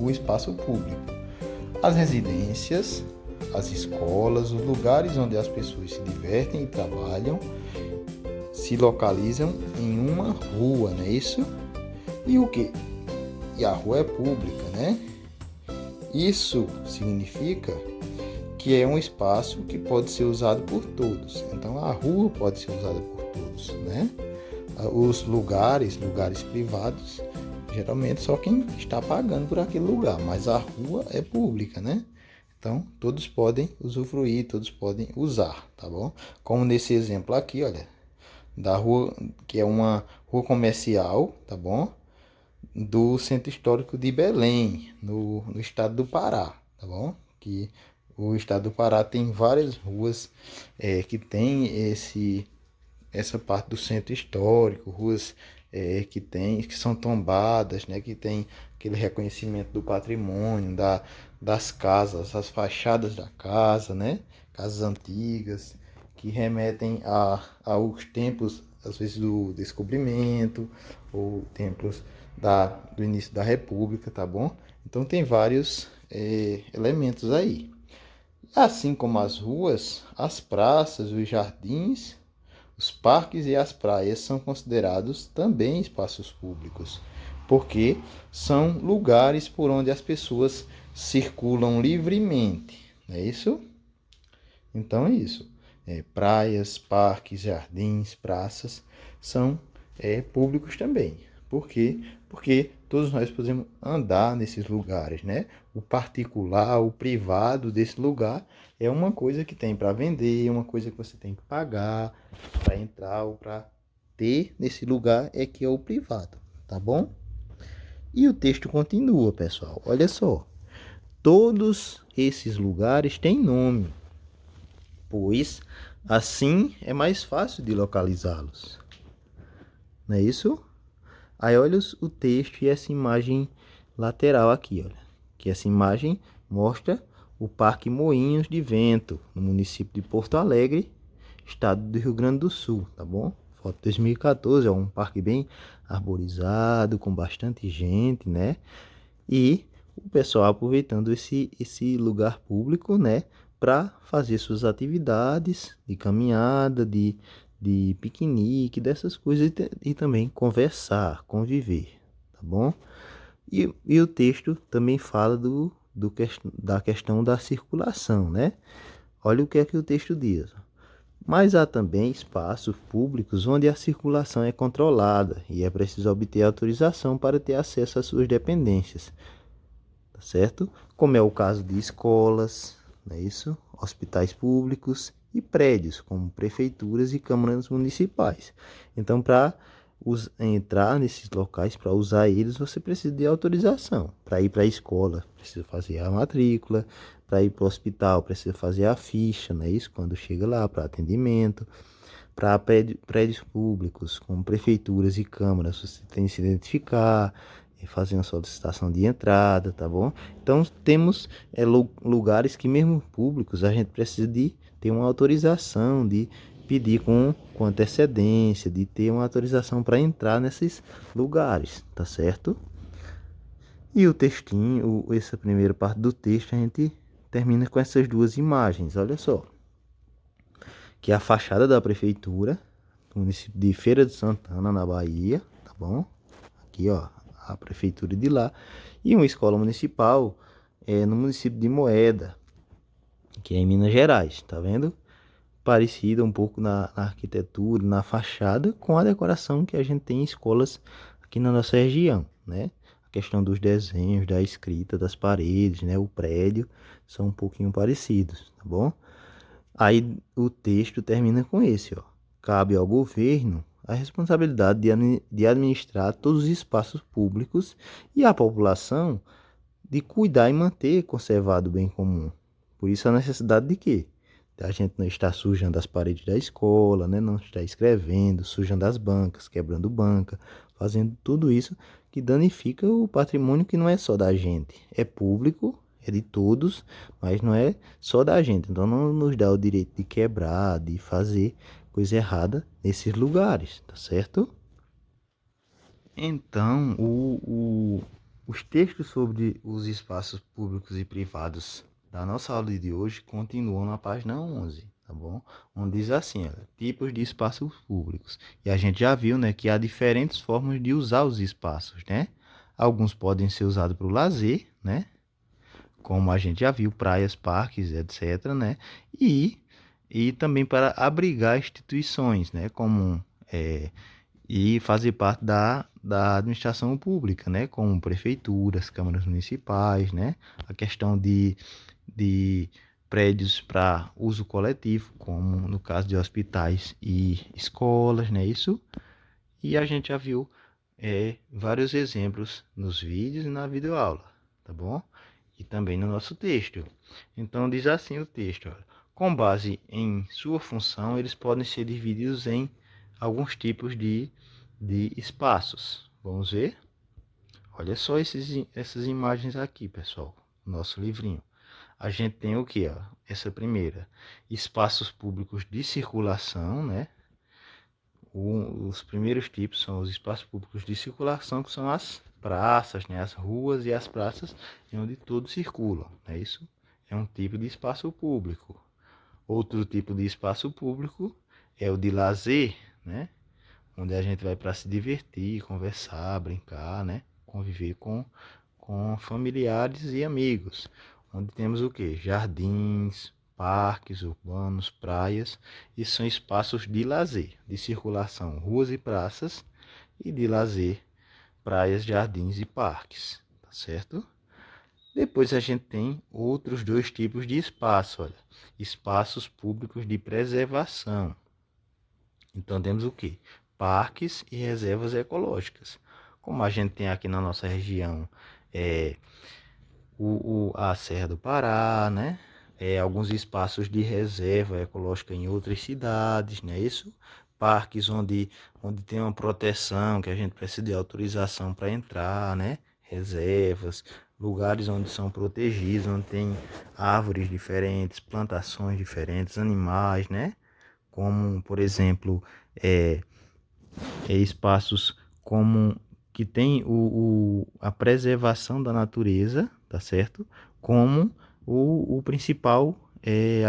o espaço público. As residências, as escolas, os lugares onde as pessoas se divertem e trabalham se localizam em uma rua, não é isso? E o quê? E a rua é pública, né? Isso significa que é um espaço que pode ser usado por todos. Então a rua pode ser usada por todos, né? Os lugares privados, geralmente só quem está pagando por aquele lugar, mas a rua é pública, né? Então todos podem usufruir, todos podem usar, tá bom? Como nesse exemplo aqui, olha, da rua, que é uma rua comercial, tá bom? Do Centro Histórico de Belém, no estado do Pará, tá bom? Que o estado do Pará tem várias ruas que tem essa parte do centro histórico, ruas que são tombadas, né? Que tem aquele reconhecimento do patrimônio, das casas, as fachadas da casa, né? Casas antigas, que remetem aos tempos, às vezes, do descobrimento, ou tempos do início da República, tá bom? Então tem vários elementos aí. Assim como as ruas, as praças, os jardins, os parques e as praias são considerados também espaços públicos, porque são lugares por onde as pessoas circulam livremente, não é isso? Então é isso. Praias, parques, jardins, praças são públicos também. Por quê? Porque todos nós podemos andar nesses lugares, né? O particular, o privado desse lugar é uma coisa que tem para vender, é uma coisa que você tem que pagar para entrar ou para ter nesse lugar que é o privado, tá bom? E o texto continua, pessoal. Olha só. Todos esses lugares têm nome, pois assim é mais fácil de localizá-los. Não é isso? Aí olha o texto e essa imagem lateral aqui, olha. Que essa imagem mostra o Parque Moinhos de Vento, no município de Porto Alegre, estado do Rio Grande do Sul, tá bom? Foto 2014, é um parque bem arborizado, com bastante gente, né? E o pessoal aproveitando esse lugar público, né, para fazer suas atividades de caminhada, de piquenique, dessas coisas e também conversar, conviver, tá bom? E o texto também fala da questão da circulação, né? Olha o que é que o texto diz. Mas há também espaços públicos onde a circulação é controlada e é preciso obter autorização para ter acesso às suas dependências, tá certo? Como é o caso de escolas, não é isso? Hospitais públicos e prédios, como prefeituras e câmaras municipais. Então, para entrar nesses locais, para usar eles, você precisa de autorização. Para ir para a escola, precisa fazer a matrícula. Para ir para o hospital, precisa fazer a ficha, não é isso? Quando chega lá, para atendimento. Para prédios públicos, como prefeituras e câmaras, você tem que se identificar, fazer uma solicitação de entrada, tá bom? Então, temos lugares que, mesmo públicos, a gente precisa de ter uma autorização, de pedir com antecedência, de ter uma autorização para entrar nesses lugares, tá certo? E o textinho, essa primeira parte do texto, a gente termina com essas duas imagens, olha só. Que é a fachada da prefeitura, do município de Feira de Santana, na Bahia, tá bom? Aqui, ó, a prefeitura de lá. E uma escola municipal no município de Moeda, que é em Minas Gerais, tá vendo? Parecida um pouco na arquitetura, na fachada, com a decoração que a gente tem em escolas aqui na nossa região, né? A questão dos desenhos, da escrita, das paredes, né? O prédio são um pouquinho parecidos, tá bom? Aí o texto termina com esse, ó. Cabe ao governo a responsabilidade de administrar todos os espaços públicos e à população de cuidar e manter conservado o bem comum. Por isso a necessidade de quê? A gente não está sujando as paredes da escola, né? Não está escrevendo, sujando as bancas, quebrando banca, fazendo tudo isso que danifica o patrimônio que não é só da gente, é público, é de todos, mas não é só da gente. Então não nos dá o direito de quebrar, de fazer coisa errada nesses lugares, tá certo? Então Os textos sobre os espaços públicos e privados da nossa aula de hoje continuam na página 11, tá bom? Onde diz assim, olha, tipos de espaços públicos. E a gente já viu, né, que há diferentes formas de usar os espaços, né? Alguns podem ser usados para o lazer, né? Como a gente já viu, praias, parques, etc., né? E também para abrigar instituições, né? Como e fazer parte da administração pública, né? Como prefeituras, câmaras municipais, né? A questão de prédios para uso coletivo, como no caso de hospitais e escolas, né? Isso. E a gente já viu vários exemplos nos vídeos e na videoaula, tá bom? E também no nosso texto. Então diz assim o texto, olha, com base em sua função, eles podem ser divididos em alguns tipos de espaços. Vamos ver? Olha só essas imagens aqui, pessoal, no nosso livrinho. A gente tem o que? Essa primeira, espaços públicos de circulação, né? Os primeiros tipos são os espaços públicos de circulação, que são as praças, né? As ruas e as praças onde todos circulam, né? Isso é um tipo de espaço público. Outro tipo de espaço público é o de lazer, né? Onde a gente vai para se divertir, conversar, brincar, né? Conviver com familiares e amigos. Onde temos o que? Jardins, parques urbanos, praias. E são espaços de lazer, de circulação, ruas e praças. E de lazer, praias, jardins e parques. Tá certo? Depois a gente tem outros dois tipos de espaço, olha. Espaços públicos de preservação. Então temos o que? Parques e reservas ecológicas. Como a gente tem aqui na nossa região a Serra do Pará, né? Alguns espaços de reserva ecológica em outras cidades, né? Isso, parques onde tem uma proteção, que a gente precisa de autorização para entrar, né? Reservas, lugares onde são protegidos, onde tem árvores diferentes, plantações diferentes, animais, né? Como, por exemplo, espaços como que tem a preservação da natureza, tá certo? Como o principal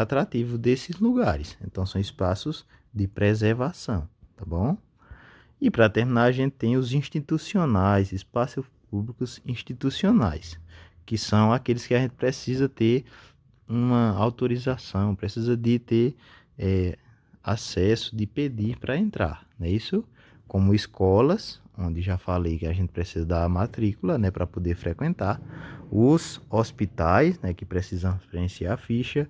atrativo desses lugares. Então são espaços de preservação, tá bom? E para terminar, a gente tem os institucionais, espaços públicos institucionais, que são aqueles que a gente precisa ter uma autorização, precisa de ter acesso, de pedir para entrar, não é isso? Como escolas, onde já falei que a gente precisa da matrícula, né, para poder frequentar, os hospitais, né, que precisamos preencher a ficha,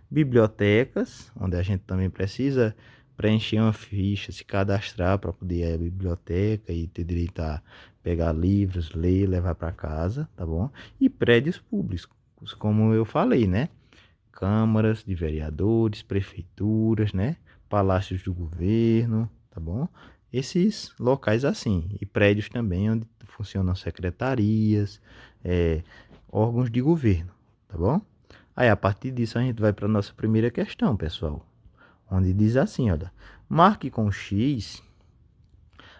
bibliotecas, onde a gente também precisa preencher uma ficha, se cadastrar para poder ir à biblioteca e ter direito a pegar livros, ler, levar para casa, tá bom? E prédios públicos, como eu falei, né? Câmaras de vereadores, prefeituras, né? Palácios do governo, tá bom? Esses locais assim, e prédios também onde funcionam secretarias, órgãos de governo, tá bom? Aí a partir disso a gente vai para a nossa primeira questão, pessoal, onde diz assim, olha, marque com X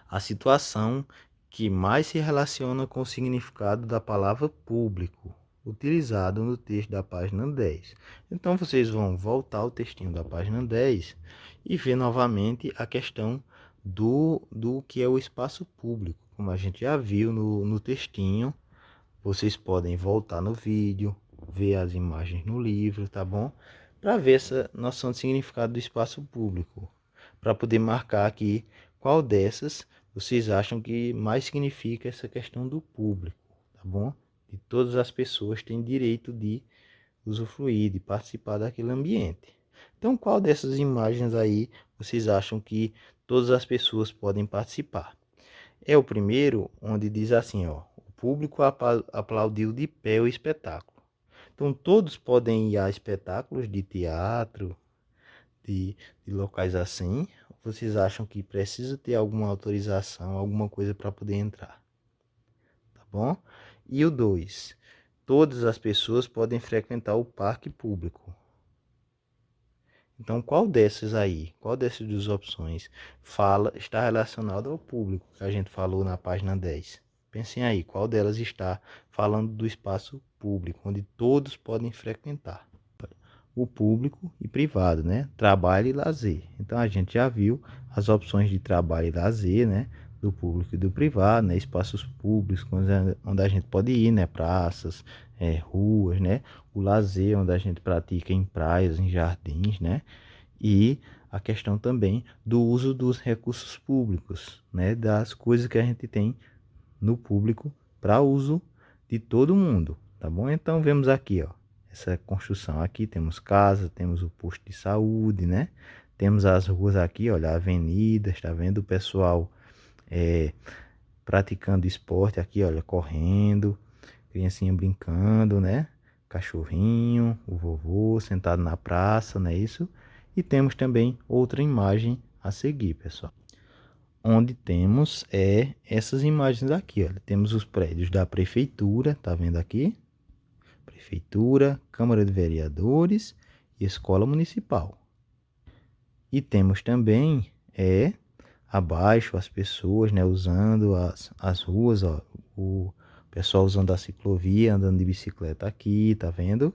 a situação que mais se relaciona com o significado da palavra público, utilizado no texto da página 10. Então vocês vão voltar ao textinho da página 10 e ver novamente a questão do que é o espaço público. Como a gente já viu no textinho, vocês podem voltar no vídeo, ver as imagens no livro, tá bom? Para ver essa noção de significado do espaço público, para poder marcar aqui qual dessas vocês acham que mais significa essa questão do público, tá bom? De todas as pessoas têm direito de usufruir, de participar daquele ambiente. Então, qual dessas imagens aí vocês acham que todas as pessoas podem participar? É o primeiro, onde diz assim, ó, o público aplaudiu de pé o espetáculo. Então, todos podem ir a espetáculos de teatro, de locais assim. Vocês acham que precisa ter alguma autorização, alguma coisa para poder entrar? Tá bom? E o 2, todas as pessoas podem frequentar o parque público. Então, qual dessas aí, qual dessas duas opções está relacionado ao público que a gente falou na página 10? Pensem aí, qual delas está falando do espaço público, onde todos podem frequentar? O público e privado, né? Trabalho e lazer. Então a gente já viu as opções de trabalho e lazer, né? Do público e do privado, né? Espaços públicos onde a gente pode ir, né? Praças, ruas, né? O lazer onde a gente pratica em praias, em jardins, né? E a questão também do uso dos recursos públicos, né? Das coisas que a gente tem no público para uso de todo mundo, tá bom? Então vemos aqui, ó, essa construção aqui, temos casa, temos o posto de saúde, né? Temos as ruas aqui, olha, a avenida, está vendo o pessoal praticando esporte aqui, olha, correndo, criancinha brincando, né? Cachorrinho, o vovô sentado na praça, não é isso? E temos também outra imagem a seguir, pessoal, onde temos essas imagens aqui, olha. Temos os prédios da prefeitura, tá vendo aqui? Prefeitura, Câmara de Vereadores e Escola Municipal. E temos também abaixo as pessoas, né, usando as ruas, ó, o pessoal usando a ciclovia, andando de bicicleta aqui, tá vendo?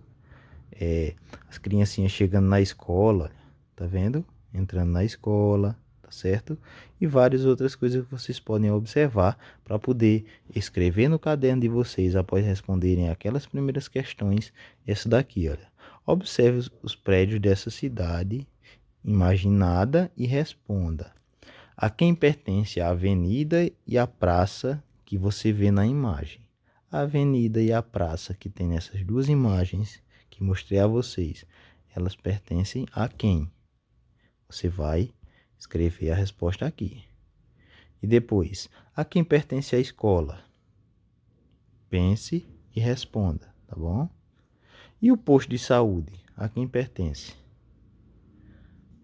As criancinhas chegando na escola, tá vendo? Entrando na escola, tá certo? E várias outras coisas que vocês podem observar para poder escrever no caderno de vocês após responderem aquelas primeiras questões. Essa daqui, olha. Observe os prédios dessa cidade imaginada e responda: a quem pertence a avenida e a praça que você vê na imagem? A avenida e a praça que tem nessas duas imagens que mostrei a vocês, elas pertencem a quem? Você vai escrever a resposta aqui. E depois, a quem pertence a escola? Pense e responda, tá bom? E o posto de saúde, a quem pertence?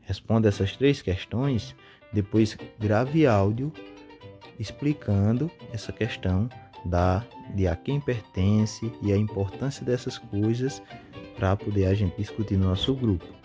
Responda essas 3 questões, depois grave áudio explicando essa questão de a quem pertence e a importância dessas coisas para poder a gente discutir no nosso grupo.